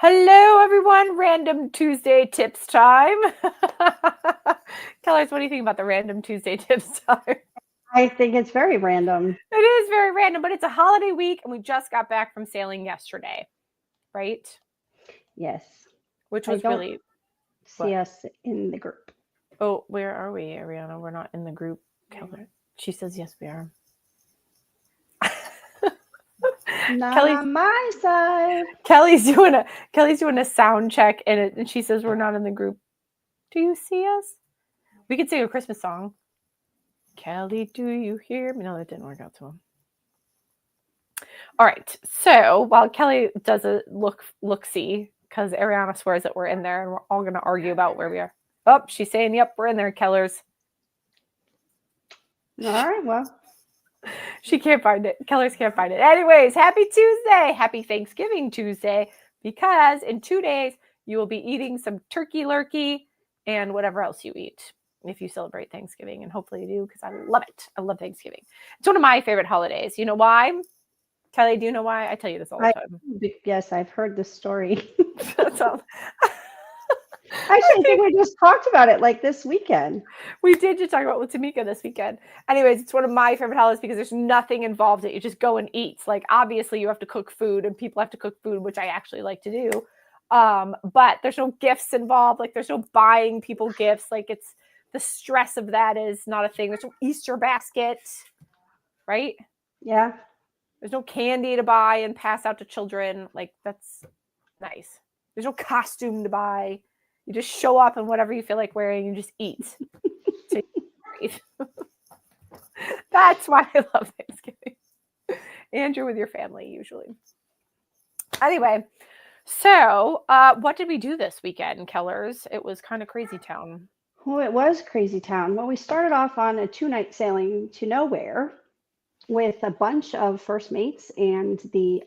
Hello, everyone. Random Tuesday tips time. Kellers, what do you think about the Random Tuesday tips time? I think it's very random. It is very random, but it's a holiday week, and we just got back from sailing yesterday, right? Yes. Which I was don't really see what? us in the group. Oh, where are we, Ariana? We're not in the group. Keller. She says yes, we are. Not Kelly, on my side. Kelly's doing a sound check, and she says we're not in the group. Do you see us? We could sing a Christmas song. Kelly, do you hear me? No, that didn't work out so well. All right. So while Kelly does a look-see, because Ariana swears that we're in there and we're all going to argue about where we are. Oh, she's saying, yep, we're in there, Kellers. All right, well. She can't find it. Kellers can't find it. Anyways, happy Tuesday. Happy Thanksgiving Tuesday, because in 2 days, you will be eating some turkey lurkey and whatever else you eat if you celebrate Thanksgiving. And hopefully you do, because I love it. I love Thanksgiving. It's one of my favorite holidays. You know why? Kelly, do you know why? I tell you this all the time. Yes, I've heard this story. That's all. Actually, I think we just talked about it like this weekend. We did just talk about with Tamika this weekend. Anyways, it's one of my favorite holidays because there's nothing involved in it. You just go and eat. Like, obviously, you have to cook food and people have to cook food, which I actually like to do. But there's no gifts involved. Like, there's no buying people gifts. Like, it's the stress of that is not a thing. There's no Easter basket, right? Yeah. There's no candy to buy and pass out to children. Like, that's nice. There's no costume to buy. You just show up in whatever you feel like wearing and just eat. So you breathe. That's why I love Thanksgiving. And you're with your family usually. Anyway, so what did we do this weekend, Kellers? It was kind of crazy town. Well, it was crazy town. Well, we started off on a 2-night sailing to nowhere with a bunch of first mates and the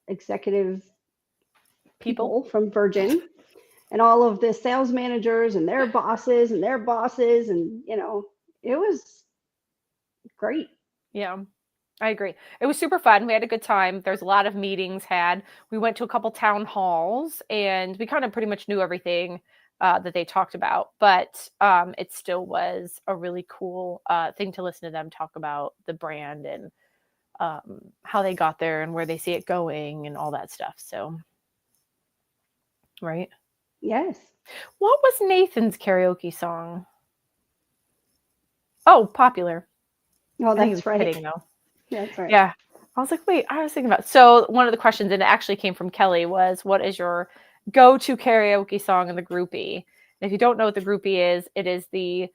executive people from Virgin and all of the sales managers and their bosses and their bosses. And, it was great. Yeah, I agree. It was super fun. We had a good time. There's a lot of meetings had. We went to a couple town halls and we kind of pretty much knew everything that they talked about. But it still was a really cool thing to listen to them talk about the brand and how they got there and where they see it going and all that stuff. So, right? Yes. What was Nathan's karaoke song? Oh, Popular. Well, I think he that's was right. kidding, though. That's right. Yeah. I was like, wait, I was thinking about. So one of the questions, and it actually came from Kelly, was what is your go-to karaoke song in the groupie? And if you don't know what the groupie is, it is the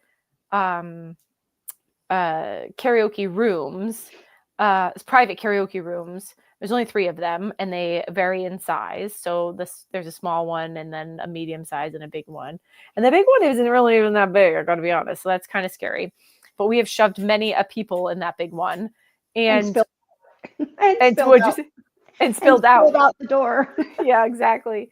karaoke rooms, it's private karaoke rooms. There's only 3 of them, and they vary in size. So there's a small one, and then a medium size, and a big one. And the big one isn't really even that big, I gotta be honest. So that's kind of scary. But we have shoved many a people in that big one, and spilled out the door. Yeah, exactly.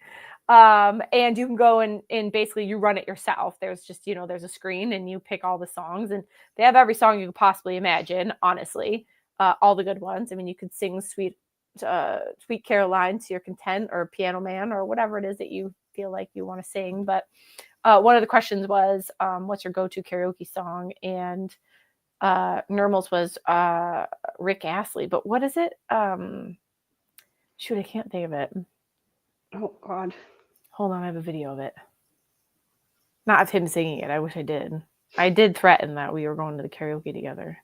And you can go and basically you run it yourself. There's just, there's a screen and you pick all the songs, and they have every song you could possibly imagine, honestly. All the good ones. I mean, you could sing Sweet Caroline to your content, or Piano Man, or whatever it is that you feel like you want to sing. But one of the questions was, what's your go-to karaoke song? And Nermal's was Rick Astley. But what is it? Shoot, I can't think of it. Oh, God. Hold on, I have a video of it. Not of him singing it. I wish I did. I did threaten that we were going to the karaoke together.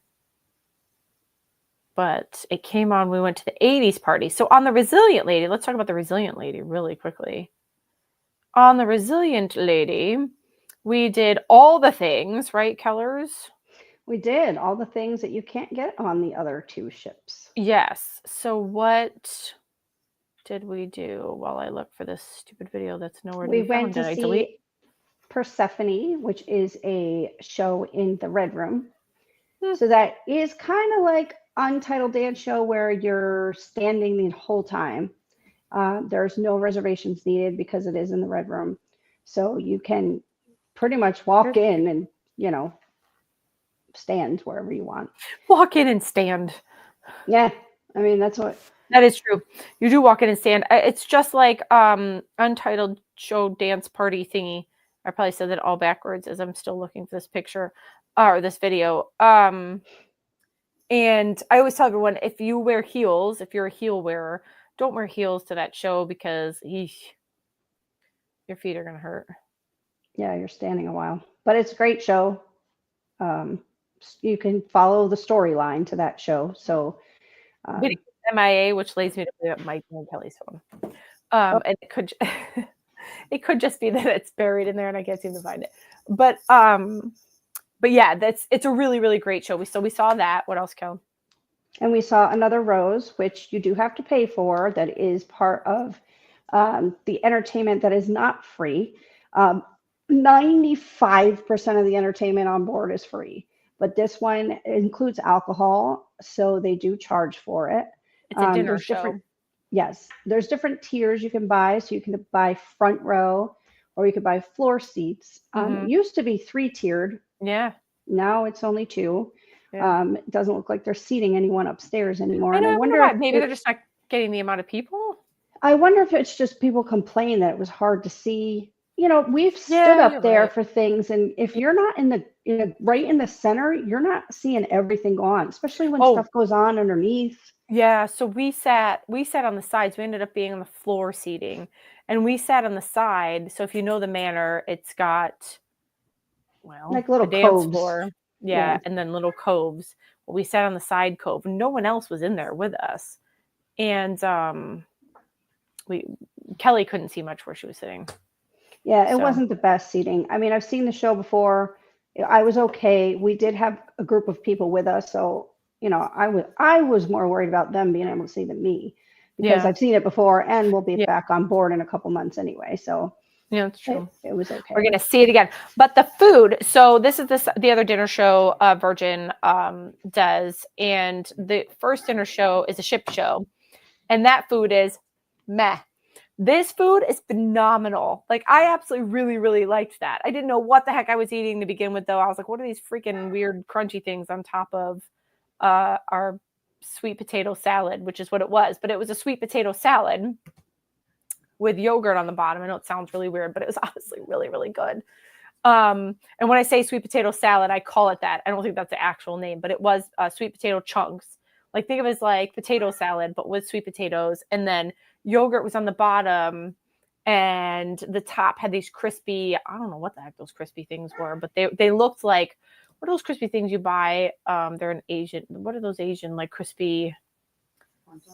But it came on, we went to the 80s party. So on the Resilient Lady, let's talk about the Resilient Lady really quickly. On the Resilient Lady, we did all the things, right, Kellers? We did all the things that you can't get on the other 2 ships. Yes. So what did we do while I look for this stupid video that's nowhere to be found? We went to see Persephone, which is a show in the Red Room. So that is kind of like Untitled Dance Show where you're standing the whole time. There's no reservations needed because it is in the Red Room. So you can pretty much walk in and, stand wherever you want. Walk in and stand. Yeah. I mean, that's what That is true. You do walk in and stand. It's just like Untitled Show Dance Party thingy. I probably said that all backwards as I'm still looking for this picture or this video. And I always tell everyone, if you wear heels, if you're a heel wearer, don't wear heels to that show because your feet are gonna hurt. Yeah, you're standing a while, but it's a great show. You can follow the storyline to that show. So, Video MIA, which leads me to play up Mike and Kelly's phone. And it could just be that it's buried in there and I can't seem to find it. But yeah, it's a really, really great show. We saw that. What else, Kel? and we saw Another Rose, which you do have to pay for. That is part of the entertainment that is not free. 95% of the entertainment on board is free, but this one includes alcohol, so they do charge for it. It's a dinner show. Yes, there's different tiers you can buy. So you can buy front row, or you could buy floor seats. It used to be 3-tiered. Yeah. Now it's only 2. Yeah. It doesn't look like they're seating anyone upstairs anymore. I know, and I wonder why. Maybe they're just not getting the amount of people. I wonder if it's just people complain that it was hard to see. We've stood up there for things, and if you're not right in the center, you're not seeing everything go on, especially when stuff goes on underneath. Yeah, so we sat on the sides. We ended up being on the floor seating, and we sat on the side. So if you know the manor, it's got like little dance coves. floor, yeah, and then little coves. Well, we sat on the side cove. No one else was in there with us, and Kelly couldn't see much where she was sitting. Yeah, it wasn't the best seating. I mean, I've seen the show before. I was okay. We did have a group of people with us, so I was more worried about them being able to see than me, because I've seen it before, and we'll be back on board in a couple months anyway. So yeah, it's true. It was okay. We're gonna see it again, but the food. So this is the other dinner show Virgin does, and the first dinner show is a ship show, and that food is meh. This food is phenomenal. Like, I absolutely really, really liked that. I didn't know what the heck I was eating to begin with, though. I was like, what are these freaking weird crunchy things on top of our sweet potato salad, which is what it was. But it was a sweet potato salad with yogurt on the bottom. I know it sounds really weird, but it was honestly really, really good. And when I say sweet potato salad, I call it that. I don't think that's the actual name, but it was sweet potato chunks. Like, think of it as like potato salad, but with sweet potatoes. And then yogurt was on the bottom, and the top had these crispy, I don't know what the heck those crispy things were, but they looked like, what are those crispy things you buy? They're an Asian, what are those Asian, like crispy?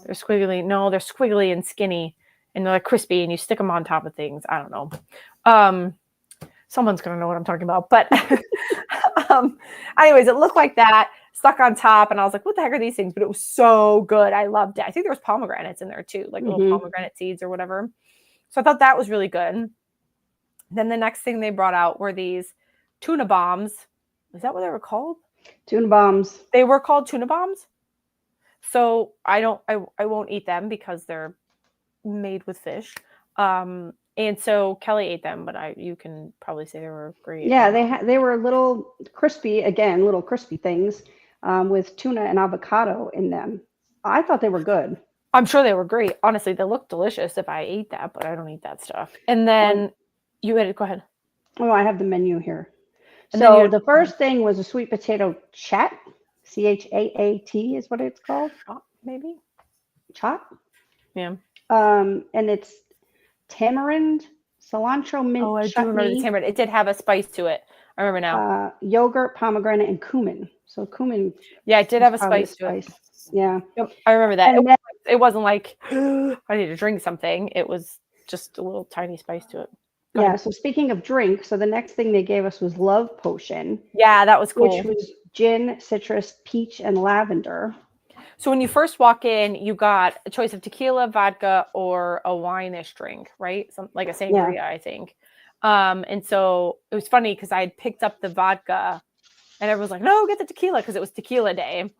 They're squiggly. No, they're squiggly and skinny, and they're like crispy, and you stick them on top of things. I don't know. Someone's going to know what I'm talking about, but anyways, it looked like that, stuck on top, and I was like, what the heck are these things? But it was so good. I loved it. I think there was pomegranates in there too, like little pomegranate seeds or whatever. So I thought that was really good. Then the next thing they brought out were these tuna bombs. Is that what they were called? Tuna bombs. They were called tuna bombs. So I won't eat them because they're made with fish. And so Kelly ate them, but you can probably say they were great. Yeah, they were little crispy things with tuna and avocado in them. I thought they were good. I'm sure they were great. Honestly, they looked delicious if I ate that, but I don't eat that stuff. And then you had it. Go ahead. Oh, I have the menu here. And so the first thing was a sweet potato chat. CHAAT is what it's called. Chop, maybe. Chop. Yeah. And it's tamarind, cilantro, mint. Oh, I do remember the tamarind. It did have a spice to it. I remember now. Yogurt, pomegranate, and cumin. So cumin. Yeah, it did have a spice to it. Yeah. Yep, I remember that. It wasn't like, I need to drink something. It was just a little tiny spice to it. Yeah, so speaking of drink, so the next thing they gave us was Love Potion. Yeah, that was cool. Which was gin, citrus, peach, and lavender. So when you first walk in, you got a choice of tequila, vodka, or a wine-ish drink, right? Like a sangria, I think. And so it was funny because I had picked up the vodka, and everyone was like, no, get the tequila, because it was tequila day.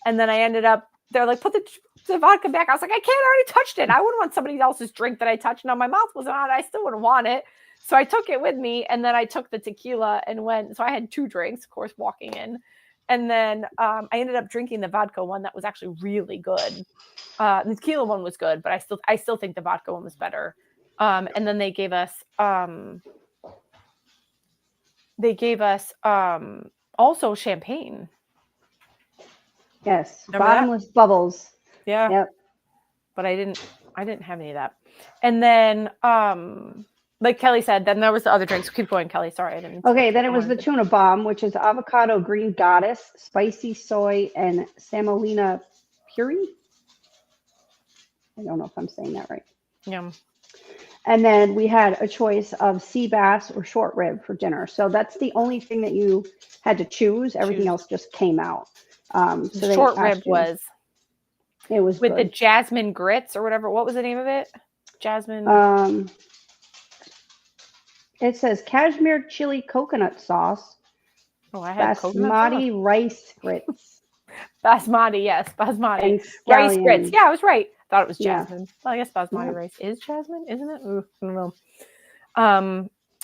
And then I ended up, they're like, put the vodka back. I was like, I can't, I already touched it. I wouldn't want somebody else's drink that I touched. Now my mouth wasn't on it. I still wouldn't want it. So I took it with me, and then I took the tequila and went. So I had 2 drinks, of course, walking in. And then I ended up drinking the vodka one that was actually really good. The tequila one was good, but I still think the vodka one was better. And then they gave us also champagne. Yes, Remember that? bottomless bubbles. Yeah. Yep. But I didn't have any of that. And then like Kelly said, then there was the other drinks. Keep going, Kelly. Sorry, I didn't. Okay, then it was the tuna bomb, which is avocado green goddess, spicy soy, and semolina puree. I don't know if I'm saying that right. Yeah. And then we had a choice of sea bass or short rib for dinner. So that's the only thing that you had to choose. Everything else just came out. So short rib was. It was with good. the jasmine grits or whatever. What was the name of it? Jasmine. It says cashmere chili coconut sauce. Oh, I had basmati rice grits. Basmati, yes, basmati rice grits. Yeah, I was right. Thought it was jasmine. Yeah. Well, I guess basmati rice is jasmine, isn't it? Ooh, I don't know.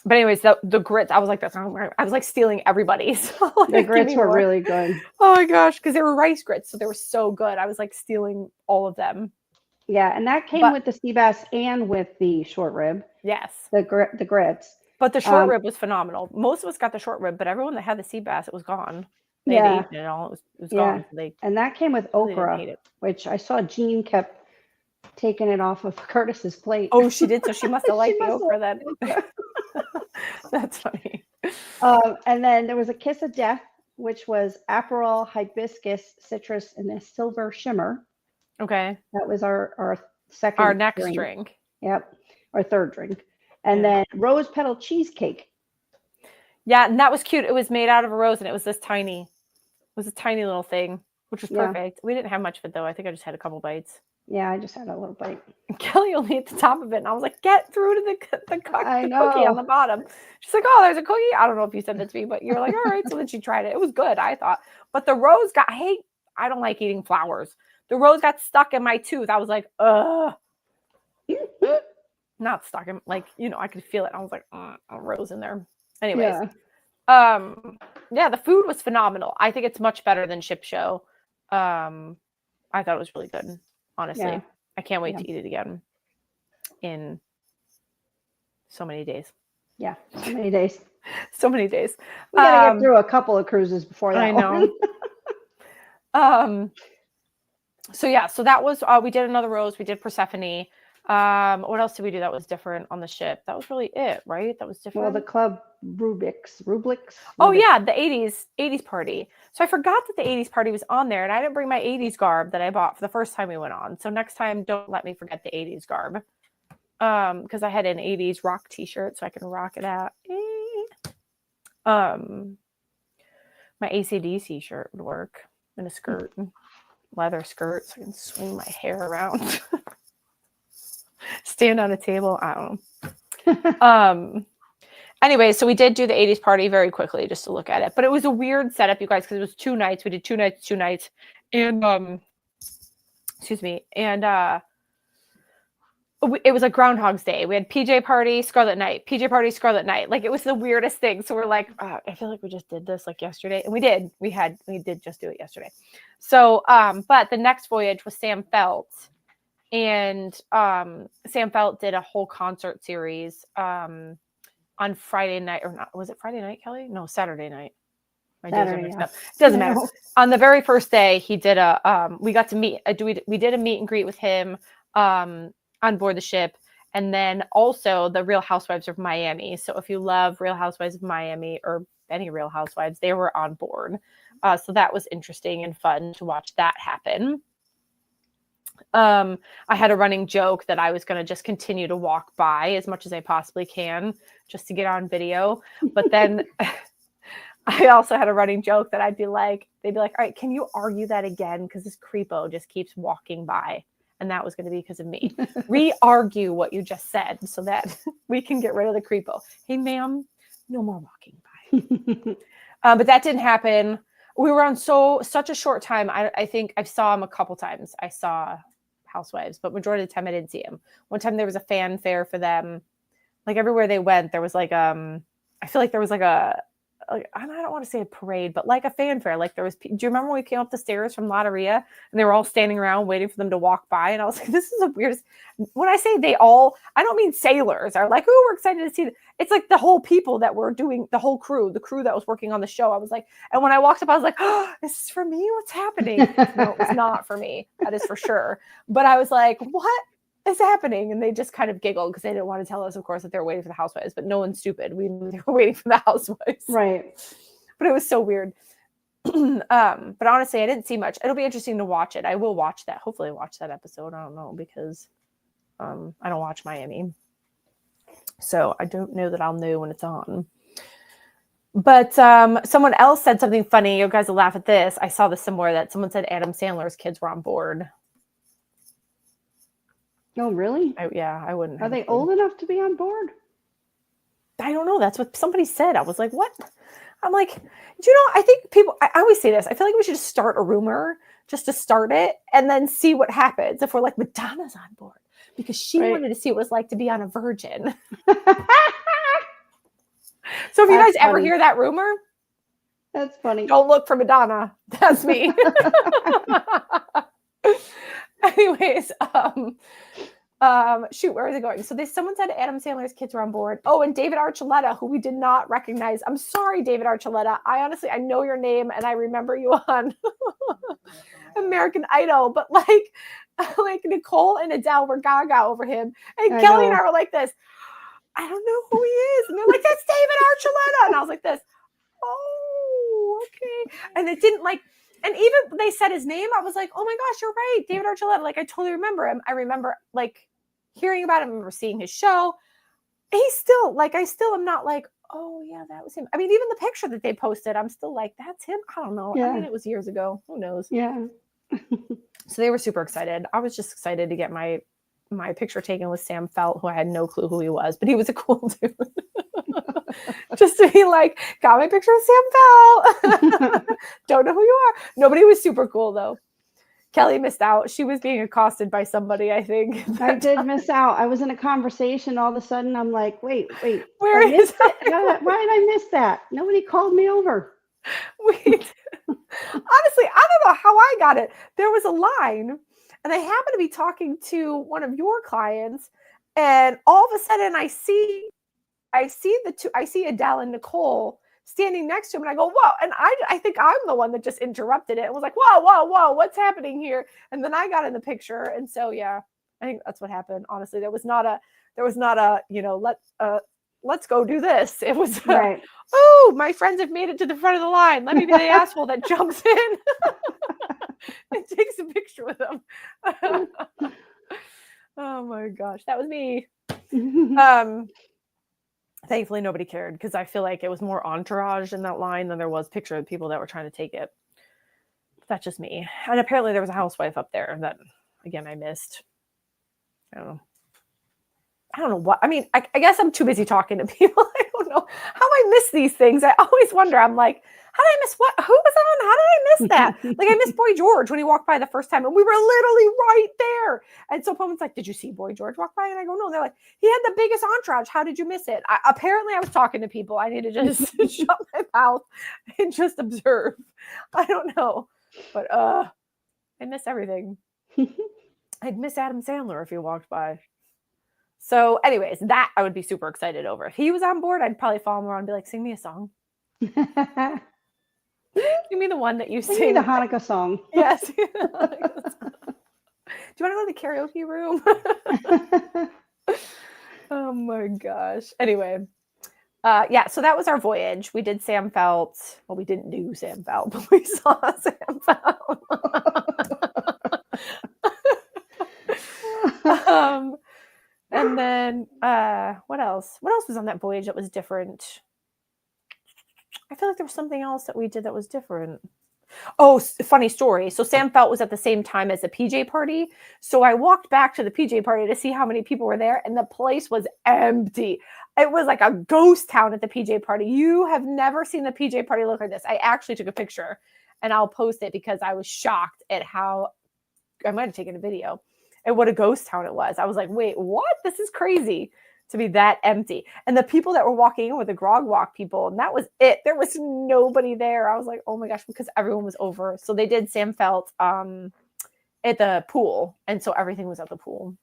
But anyways, the grits, I was like, I was like stealing everybody's. The grits were really good. Oh my gosh, because they were rice grits, so they were so good. I was like stealing all of them. Yeah, and that came with the sea bass and with the short rib. Yes. The grits. But the short rib was phenomenal. Most of us got the short rib, but everyone that had the sea bass, it was gone. They had eaten it all. It was gone. So and that came with okra, which I saw Jean kept taking it off of Curtis's plate. Oh, she did. So she must have liked the okra then. That's funny. And then there was a kiss of death, which was Aperol, hibiscus, citrus, and a silver shimmer. Okay. That was our second. Our next drink. Yep. Our third drink. And then rose petal cheesecake. Yeah, and that was cute. It was made out of a rose, and it was a tiny little thing, which was perfect. We didn't have much of it though. I think I just had a couple bites. Yeah, I just had a little bite. And Kelly only ate the top of it, and I was like, "Get through to the cookie on the bottom." She's like, "Oh, there's a cookie." I don't know if you said that to me, but you were like, "All right." So then she tried it. It was good, I thought. But the rose I don't like eating flowers. The rose got stuck in my tooth. I was like, ugh. Not stuck in, like, I could feel it. I was like, a rose in there. Anyways. Yeah, the food was phenomenal. I think it's much better than Ship Show. I thought it was really good, honestly. Yeah. I can't wait to eat it again in so many days. Yeah, so many days. So many days. We gotta get through a couple of cruises before that. I know. So yeah, so that was we did another rose. We did Persephone. What else did we do that was different on the ship? That was really it, right? That was different. Well, the club Rubik's. Oh yeah, the 80s party. So I forgot that the 80s party was on there, and I didn't bring my 80s garb that I bought for the first time we went on. So next time, don't let me forget the 80s garb. Because I had an 80s rock t-shirt, so I can rock it out. My AC/DC shirt would work, and a skirt, leather skirt, so I can swing my hair around. Stand on a table. I don't know. Anyway, so we did do the 80s party very quickly just to look at it. But it was a weird setup, you guys, because it was 2 nights. We did 2 nights. And excuse me. And it was like Groundhog's Day. We had PJ party, Scarlet Night. PJ party, Scarlet Night. Like, it was the weirdest thing. So we're like, I feel like we just did this like yesterday. And we did. We did just do it yesterday. So, but the next voyage was Sam Felt. And Sam Felt did a whole concert series on Friday night, or not? Was it Friday night, Kelly? No, Saturday night. My days are mixed up. It doesn't matter. On the very first day, he did we got to meet. We did a meet and greet with him on board the ship, and then also the Real Housewives of Miami. So if you love Real Housewives of Miami or any Real Housewives, they were on board. So that was interesting and fun to watch that happen. I had a running joke that I was going to just continue to walk by as much as I possibly can just to get on video. But then I also had a running joke that they'd be like, all right, can you argue that again? Because this creepo just keeps walking by. And that was going to be because of me. Re-argue what you just said so that we can get rid of the creepo. Hey, ma'am, no more walking by. But that didn't happen. We were on such a short time. I think I saw him a couple times. I saw Housewives, but majority of the time I didn't see him. One time there was a fanfare for them. Like everywhere they went, there was like I feel like there was like a like, I don't want to say a parade, but like a fanfare. Like there was, do you remember when we came up the stairs from Lotteria and they were all standing around waiting for them to walk by? And I was like, this is the weirdest. When I say they all, I don't mean sailors are like, oh, we're excited to see it. It's like the whole people that were doing, the whole crew, the crew that was working on the show. I was like, and when I walked up, I was like, oh, this is for me? What's happening? No, it was not for me. That is for sure. But I was like, what is happening? And they just kind of giggled because they didn't want to tell us, of course, that they're waiting for the housewives, but no one's stupid. We knew they were waiting for the housewives. Right. But it was so weird. But honestly, I didn't see much. It'll be interesting to watch it. I will watch that. Hopefully watch that episode. I don't know because I don't watch Miami. So I don't know that I'll know when it's on. But someone else said something funny. You guys will laugh at this. I saw this somewhere that someone said Adam Sandler's kids were on board. Oh, really? I wouldn't. Are they old enough to be on board? I don't know. That's what somebody said. I was like, what? I'm like, I think people, I always say this. I feel like we should just start a rumor just to start it and then see what happens. If we're like, Madonna's on board because she wanted to see what it was like to be on a virgin. So if you guys ever hear that rumor, that's funny. Don't look for Madonna. That's me. Anyways, shoot, where is it going? So someone said Adam Sandler's kids were on board. Oh, and David Archuleta, who we did not recognize. I'm sorry, David Archuleta. I know your name and I remember you on American Idol, but like Nicole and Adele were gaga over him. And Kelly and I were like this. I don't know who he is. And they're like, that's David Archuleta. And I was like this. Oh, okay. And it didn't and even when they said his name, I was like, oh my gosh, you're right. David Archuleta. Like, I totally remember him. I remember hearing about him. I remember seeing his show. He's still I still am not like, oh yeah, that was him. I mean, even the picture that they posted, I'm still like, that's him. I don't know. Yeah. I mean, it was years ago. Who knows? Yeah. So they were super excited. I was just excited to get my picture taken with Sam Felt, who I had no clue who he was, but he was a cool dude. Just to be like, got my picture with Sam Felt. Don't know who you are. Nobody was super cool though. Kelly missed out. She was being accosted by somebody, I think. I did miss out. I was in a conversation. All of a sudden, I'm like, wait. Where is it? Why did I miss that? Nobody called me over. Wait. Honestly, I don't know how I got it. There was a line, and I happened to be talking to one of your clients, and all of a sudden I see Adele and Nicole standing next to him, and I go, whoa. And I think I'm the one that just interrupted it and was like, whoa, what's happening here? And then I got in the picture. And so, yeah, I think that's what happened. Honestly, there was not a, let's go do this. It was, right. Oh, my friends have made it to the front of the line. Let me be the asshole that jumps in and takes a picture with them. Oh my gosh, that was me. Thankfully, nobody cared because I feel like it was more entourage in that line than there was picture of people that were trying to take it. That's just me. And apparently there was a housewife up there that, again, I missed. I don't know what. I mean, I guess I'm too busy talking to people. I don't know how I miss these things. I always wonder. I'm like, how did I miss what? Who was on? How did I miss that? Like I missed Boy George when he walked by the first time, and we were literally right there. And so someone's like, "Did you see Boy George walk by?" And I go, "No." They're like, "He had the biggest entourage. How did you miss it?" Apparently, I was talking to people. I need to just shut my mouth and just observe. I don't know, but I miss everything. I'd miss Adam Sandler if he walked by. So, anyways, that I would be super excited over. If he was on board, I'd probably follow him around and be like, "Sing me a song." Give me the one that you sing. The Hanukkah song. Yes. Do you want to go to the karaoke room? Oh my gosh. Anyway. Yeah, so that was our voyage. We did Sam Felt. Well, we didn't do Sam Felt, but we saw Sam Felt. And then what else? What else was on that voyage that was different? I feel like there was something else that we did that was different. Oh, funny story. So Sam Felt was at the same time as the PJ party. So I walked back to the PJ party to see how many people were there, and the place was empty. It was like a ghost town at the PJ party. You have never seen the PJ party look like this. I actually took a picture, and I'll post it because I was shocked at how, I might have taken a video, and what a ghost town it was. I was like, wait, what? This is crazy to be that empty. And the people that were walking in were the Grog Walk people, and that was it. There was nobody there. I was like, oh my gosh, because everyone was over. So they did Sam Felt at the pool, and so everything was at the pool.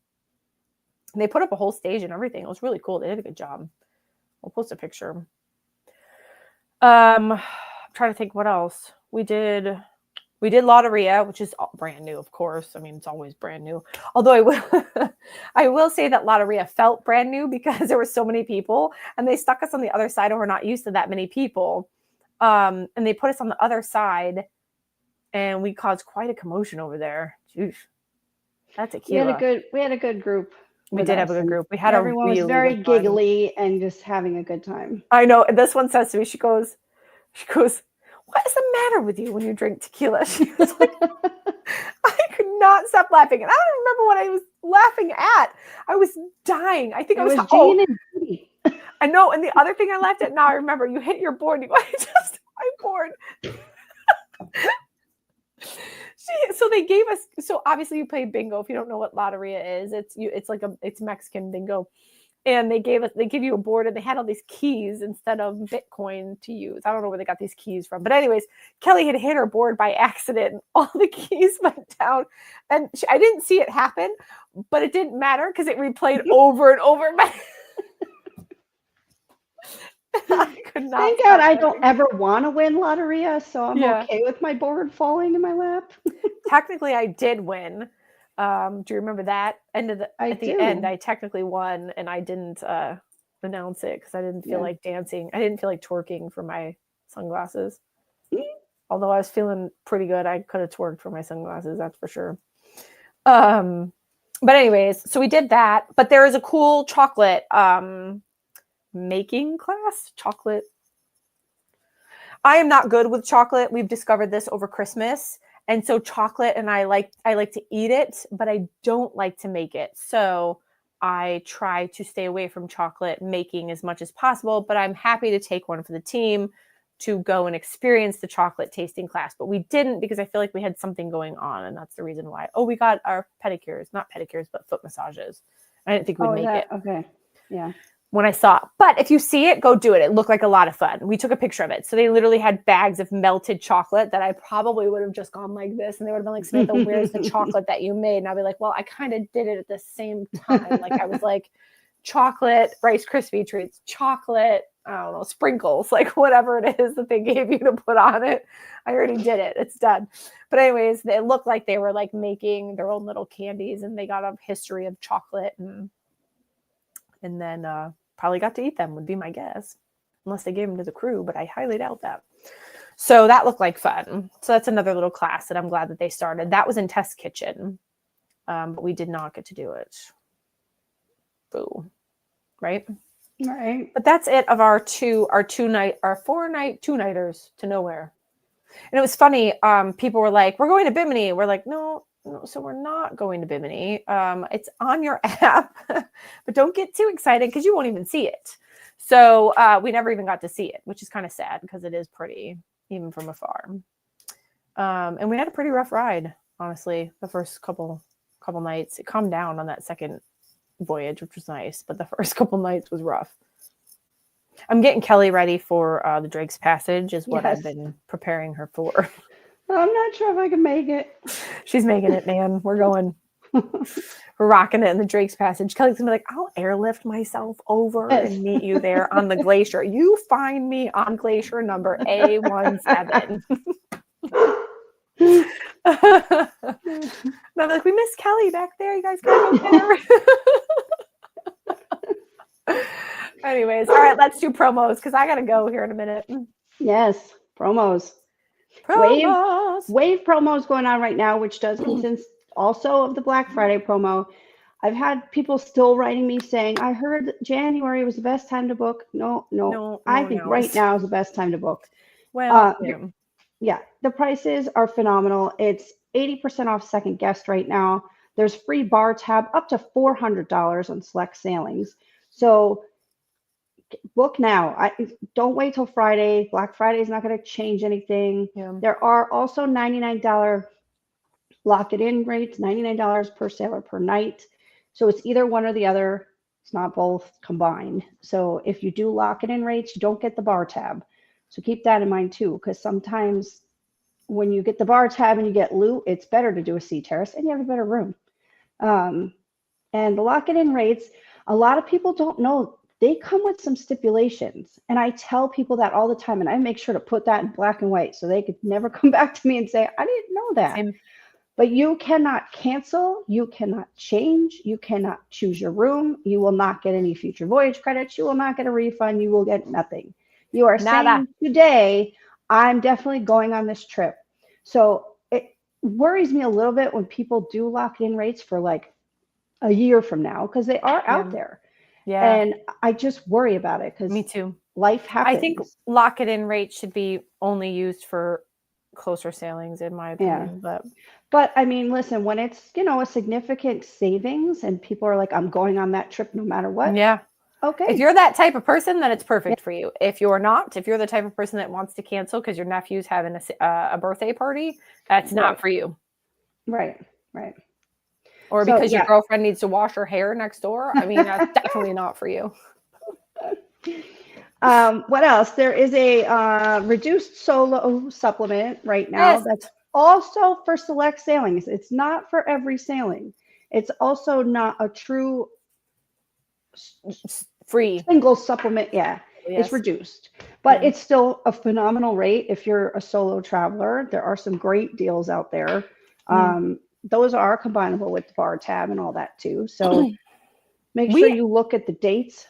And they put up a whole stage and everything. It was really cool. They did a good job. I'll post a picture. I'm trying to think what else we did. We did Lotteria, which is brand new, of course. I mean, it's always brand new. Although I will say that Lotteria felt brand new because there were so many people, and they stuck us on the other side, and we're not used to that many people. And they put us on the other side, and we caused quite a commotion over there. Jeez, that's tequila. We had a good group. We did have a good group. We had everyone a really was very good giggly and just having a good time. I know. And this one says to me, she goes, what is the matter with you when you drink tequila? She was like, I could not stop laughing. And I don't remember what I was laughing at. I was dying. I think it was Jane and Judy. I know. And the other thing I laughed at, now I remember, you hit your board. You go, I'm bored. So they gave us, so obviously you play bingo. If you don't know what Lotteria is, it's Mexican bingo. And they give you a board, and they had all these keys instead of Bitcoin to use. I don't know where they got these keys from. But anyways, Kelly had hit her board by accident, and all the keys went down. And I didn't see it happen, but it didn't matter because it replayed over and over. I could not. Thank God I don't ever want to win Lotteria, so I'm okay with my board falling in my lap. Technically, I did win. Do you remember that? At the end, I technically won, and I didn't announce it because I didn't feel like dancing. I didn't feel like twerking for my sunglasses. Although I was feeling pretty good, I could have twerked for my sunglasses, that's for sure. But anyways, so we did that. But there is a cool chocolate making class. Chocolate. I am not good with chocolate. We've discovered this over Christmas. And so chocolate, and I like to eat it, but I don't like to make it. So I try to stay away from chocolate making as much as possible, but I'm happy to take one for the team to go and experience the chocolate tasting class. But we didn't because I feel like we had something going on, and that's the reason why. Oh, we got our not pedicures, but foot massages. I didn't think we'd make it. Okay. Yeah. When I saw it. But if you see it, go do it. It looked like a lot of fun. We took a picture of it. So they literally had bags of melted chocolate that I probably would have just gone like this. And they would have been like, Samantha, where's the chocolate that you made? And I'd be like, well, I kind of did it at the same time. Like I was like, chocolate, Rice Krispie treats, chocolate, I don't know, sprinkles, like whatever it is that they gave you to put on it. I already did it. It's done. But anyways, it looked like they were like making their own little candies, and they got a history of chocolate, and then probably got to eat them would be my guess, unless they gave them to the crew, but I highly doubt that. So that looked like fun. So that's another little class that I'm glad that they started. That was in Test Kitchen, but we did not get to do it. Boo. Right? Right. But that's it of our 4-night, 2-nighters to nowhere. And it was funny. People were like, we're going to Bimini. We're like, no, so we're not going to Bimini. It's on your app, but don't get too excited because you won't even see it. So we never even got to see it, which is kind of sad because it is pretty, even from afar. And we had a pretty rough ride, honestly, the first couple nights. It calmed down on that second voyage, which was nice, but the first couple nights was rough. I'm getting Kelly ready for the Drake's Passage is what I've been preparing her for. I'm not sure if I can make it. She's making it, man. We're going. We're rocking it in the Drake's Passage. Kelly's gonna be like, I'll airlift myself over and meet you there on the glacier. You find me on glacier number A17. And I'm like, we miss Kelly back there. You guys gotta go there. Anyways, all right, let's do promos because I gotta go here in a minute. Yes, promos. Wave promos going on right now, which does consist also of the Black Friday promo. I've had people still writing me saying, I heard January was the best time to book. No, I think right now is the best time to book. Well, yeah, the prices are phenomenal. It's 80% off second guest right now. There's free bar tab up to $400 on select sailings. So book now. Don't wait till Friday. Black Friday is not going to change anything. Yeah. There are also $99 lock it in rates, $99 per sailor per night. So it's either one or the other. It's not both combined. So if you do lock it in rates, you don't get the bar tab. So keep that in mind too, because sometimes when you get the bar tab and you get loot, it's better to do a C terrace and you have a better room. And the lock it in rates, a lot of people don't know they come with some stipulations. And I tell people that all the time. And I make sure to put that in black and white so they could never come back to me and say, I didn't know that. Same. But you cannot cancel, you cannot change, you cannot choose your room, you will not get any future voyage credits, you will not get a refund, you will get nothing. You are Nada. saying today, I'm definitely going on this trip. So it worries me a little bit when people do lock in rates for like a year from now, because they are out there. Yeah. And I just worry about it Me because too. life happens. I think lock it in rate should be only used for closer sailings, in my opinion. But I mean, listen, when it's, a significant savings and people are like, I'm going on that trip no matter what. Yeah. Okay. If you're that type of person, then it's perfect for you. If you're not, if you're the type of person that wants to cancel because your nephew's having a birthday party, that's not for you. Right. Or because your girlfriend needs to wash her hair next door. I mean, that's definitely not for you. What else? There is a reduced solo supplement right now. Yes. That's also for select sailings. It's not for every sailing. It's also not a true free single supplement. Yeah, yes. It's reduced, but it's still a phenomenal rate if you're a solo traveler. There are some great deals out there. Those are combinable with the bar tab and all that too. So make sure you look at the dates.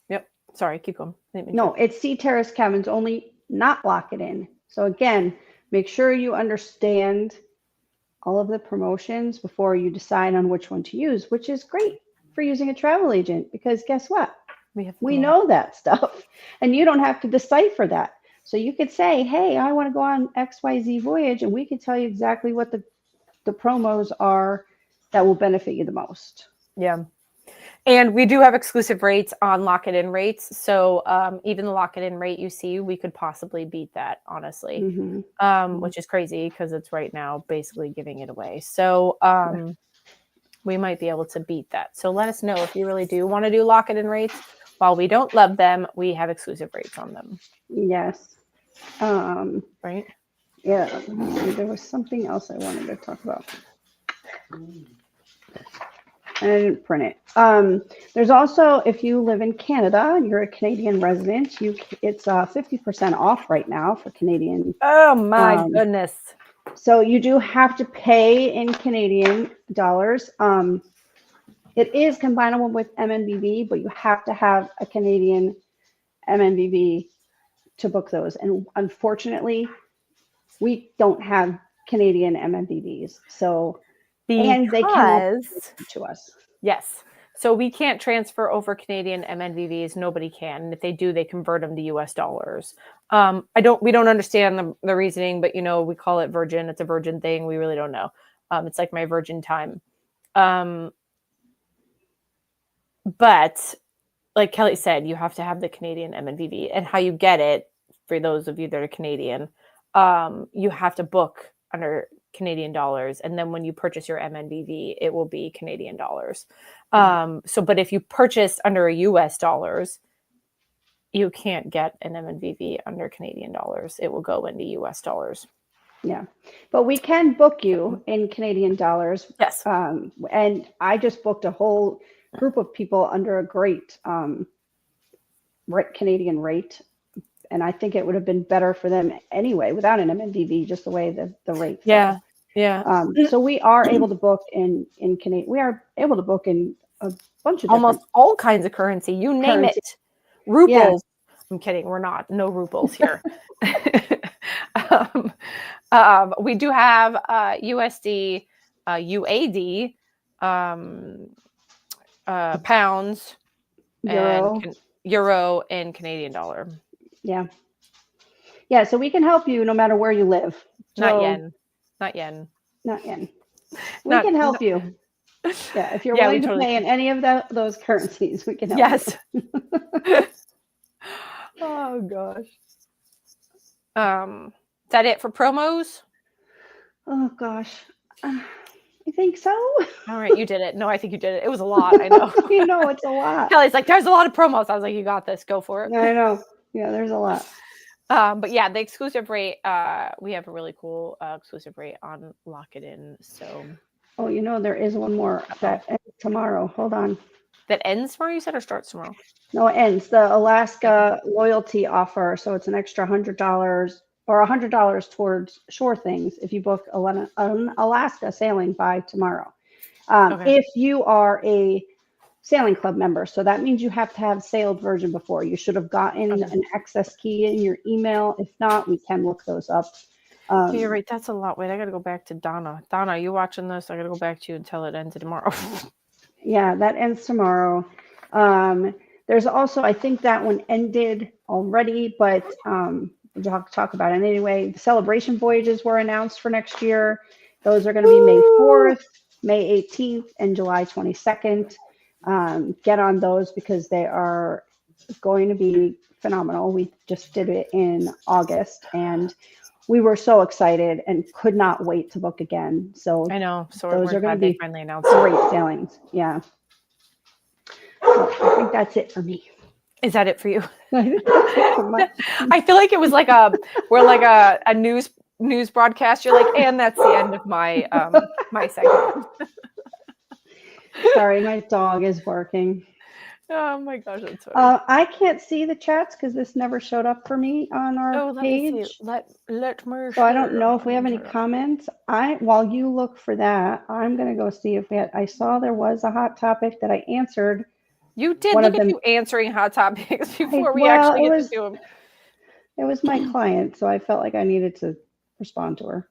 Yep. Sorry, keep going. No, it's Sea Terrace cabins only, not lock it in. So again, make sure you understand all of the promotions before you decide on which one to use, which is great for using a travel agent because guess what? We know that stuff and you don't have to decipher that. So you could say, hey, I want to go on XYZ voyage and we can tell you exactly what the promos are that will benefit you the most. Yeah. And we do have exclusive rates on lock it in rates. So even the lock it in rate you see, we could possibly beat that, honestly, which is crazy because it's right now basically giving it away. So we might be able to beat that. So let us know if you really do want to do lock it in rates. While we don't love them, we have exclusive rates on them. Yes. Right? Yeah. There was something else I wanted to talk about. I didn't print it. There's also, if you live in Canada and you're a Canadian resident, it's 50% off right now for Canadian. Oh my goodness. So you do have to pay in Canadian dollars. It is combinable with MNBV, but you have to have a Canadian MNBV to book those. And unfortunately, we don't have Canadian MNBVs. So and they cannot to us. Yes. So we can't transfer over Canadian MNVVs. Nobody can. And if they do, they convert them to US dollars. We don't understand the reasoning, but we call it Virgin. It's a Virgin thing. We really don't know. It's like my Virgin time. But like Kelly said, you have to have the Canadian MNVV, and how you get it, for those of you that are Canadian, you have to book under Canadian dollars, and then when you purchase your MNVV, it will be Canadian dollars. But if you purchase under US dollars, you can't get an MNVV under Canadian dollars. It will go into US dollars. Yeah, but we can book you in Canadian dollars. Yes. And I just booked a whole group of people under a great Canadian rate. And I think it would have been better for them anyway, without an MNVV, just the way the rate. Yeah. Yeah. So we are able to book in Canadian. We are able to book in a bunch of almost all kinds of currency. You name it. Rubles. Yeah. I'm kidding. We're not. No rubles here. We do have USD, UAD, pounds, Euro, and Canadian dollar. Yeah. Yeah. So we can help you no matter where you live. Not yen. We can help you. Yeah. If you're willing to pay in any of those currencies, we can help you. Oh gosh. Is that it for promos? Oh gosh. You think so? All right, you did it. No, I think you did it. It was a lot. I know. It's a lot. Kelly's like, there's a lot of promos. I was like, you got this. Go for it. I know. Yeah, there's a lot. But yeah, the exclusive rate, we have a really cool exclusive rate on Lock It In. So Oh, there is one more that ends tomorrow. Hold on. that ends tomorrow, you said, or starts tomorrow? No, it ends. The Alaska loyalty offer. So it's an extra $100 or $100 towards Shore Things if you book an Alaska sailing by tomorrow. Okay. If you are a sailing club member, so that means you have to have sailed version before. You should have gotten an access key in your email. If not, we can look those up. You're right. That's a lot. Wait, I got to go back to Donna. Donna, are you watching this? I got to go back to you until it ends tomorrow. Yeah, that ends tomorrow. There's also, I think that one ended already, but we'll talk about it anyway. The celebration voyages were announced for next year. Those are going to be May 4th, May 18th, and July 22nd. Get on those because they are going to be phenomenal. We just did it in August, and we were so excited and could not wait to book again. So I know. So those are going to be finally announced. Great sailings. Yeah. So I think that's it for me. Is that it for you? I feel like it was like a news broadcast. You're like, and that's the end of my my segment. Sorry, my dog is barking. Oh my gosh, that's funny. I can't see the chats because this never showed up for me on our page. Me see. Let me. So I don't know if we have any comments. While you look for that, I'm gonna go see if I saw there was a hot topic that I answered. You did look at you answering hot topics before we actually get to do them. It was my client, so I felt like I needed to respond to her.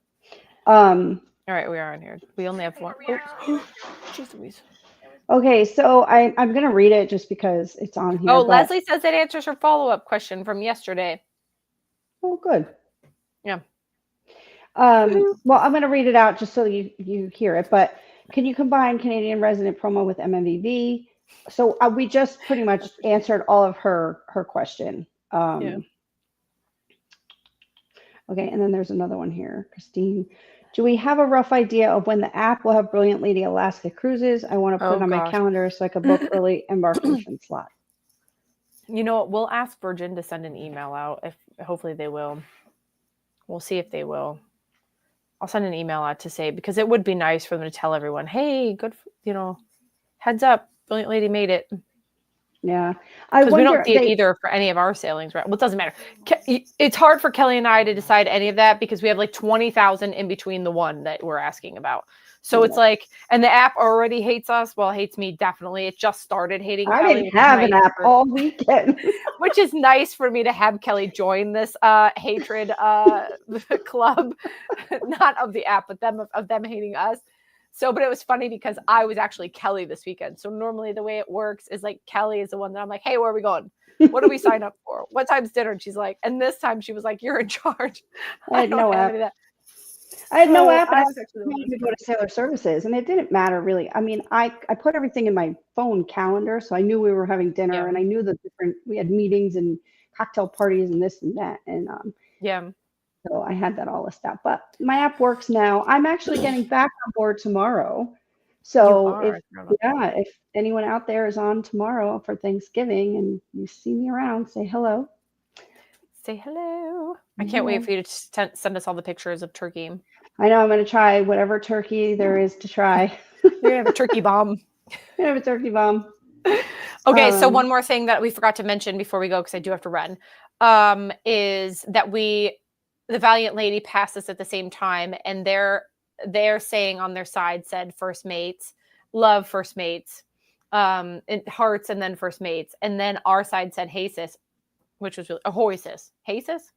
All right, we are on here. We only have one. Jeez Louise. Okay, so I'm going to read it just because it's on here. Oh, Leslie says that answers her follow-up question from yesterday. Oh, good. Yeah. Well, I'm going to read it out just so you hear it. But can you combine Canadian resident promo with MMVV? So we just pretty much answered all of her question. Yeah. Okay, and then there's another one here, Christine. Do we have a rough idea of when the app will have Brilliant Lady Alaska cruises? I want to put it on my calendar so I can book early embarkation slot. You know what? We'll ask Virgin to send an email out. Hopefully they will. We'll see if they will. I'll send an email out to say, because it would be nice for them to tell everyone, hey, good, heads up, Brilliant Lady made it. Yeah. Because we don't see it either for any of our sailings, right? Well, it doesn't matter. It's hard for Kelly and I to decide any of that because we have like 20,000 in between the one that we're asking about. So it's like, and the app already hates us. Well, it hates me, definitely. It just started hating Kelly. I didn't have an app all weekend. Which is nice for me to have Kelly join this hatred club. Not of the app, but of them hating us. So, but it was funny because I was actually Kelly this weekend. So normally the way it works is like Kelly is the one that I'm like, hey, where are we going? What do we sign up for? What time's dinner? And she's like, and this time she was like, you're in charge. I had no app. I had no app. I was actually to go to Sailor Services, and it didn't matter really. I mean, I put everything in my phone calendar, so I knew we were having dinner, and I knew we had meetings and cocktail parties and this and that, and So I had that all listed out, but my app works now. I'm actually getting back on board tomorrow. So if anyone out there is on tomorrow for Thanksgiving and you see me around, say hello. Say hello. I can't wait for you to send us all the pictures of turkey. I know I'm going to try whatever turkey there is to try. You're going to have a turkey bomb. I have a turkey bomb. Okay, so one more thing that we forgot to mention before we go, because I do have to run, is that the Valiant Lady passed us at the same time, and they're saying on their side said first mates, love first mates, hearts, and then first mates, and then our side said hey sis, which was really ahoy sis, hey sis.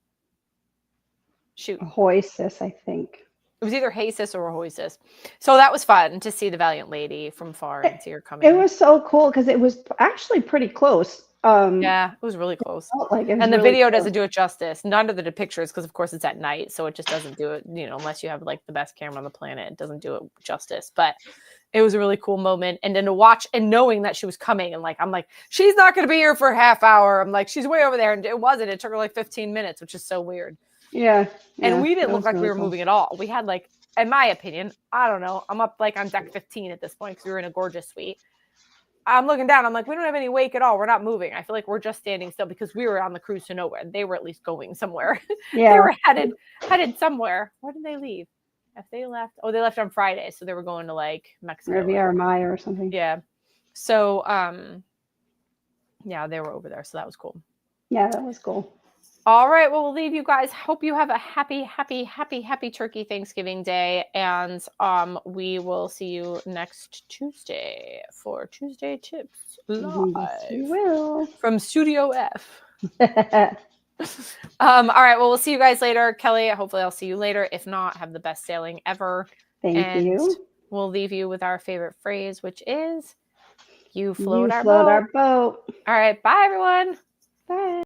Shoot, ahoy sis, I think it was either hey sis or ahoy sis. So that was fun to see the Valiant Lady from far and see her coming. It was so cool because it was actually pretty close. Yeah, it was really close. And the video doesn't do it justice. None of the pictures, because of course it's at night, so it just doesn't do it, unless you have like the best camera on the planet, it doesn't do it justice. But it was a really cool moment. And then to watch and knowing that she was coming, and I'm like, she's not going to be here for a half hour. I'm like, she's way over there. And it wasn't. It took her like 15 minutes, which is so weird. Yeah. And we didn't look like we were moving at all. We had like in my opinion, I don't know. I'm up like on deck 15 at this point because we were in a gorgeous suite. I'm looking down. I'm like, we don't have any wake at all. We're not moving. I feel like we're just standing still because we were on the cruise to nowhere. They were at least going somewhere. Yeah. They were headed somewhere. Where did they leave? If they left, they left on Friday, so they were going to like Mexico. Riviera Maya or something. Yeah. So, yeah, they were over there. So that was cool. Yeah, that was cool. All right. Well, we'll leave you guys. Hope you have a happy turkey Thanksgiving Day. And we will see you next Tuesday for Tuesday Tips live. Yes, we will. From Studio F. All right. Well, we'll see you guys later. Kelly, hopefully I'll see you later. If not, have the best sailing ever. Thank you. We'll leave you with our favorite phrase, which is, you You float our float boat. our boat. All right. Bye, everyone. Bye.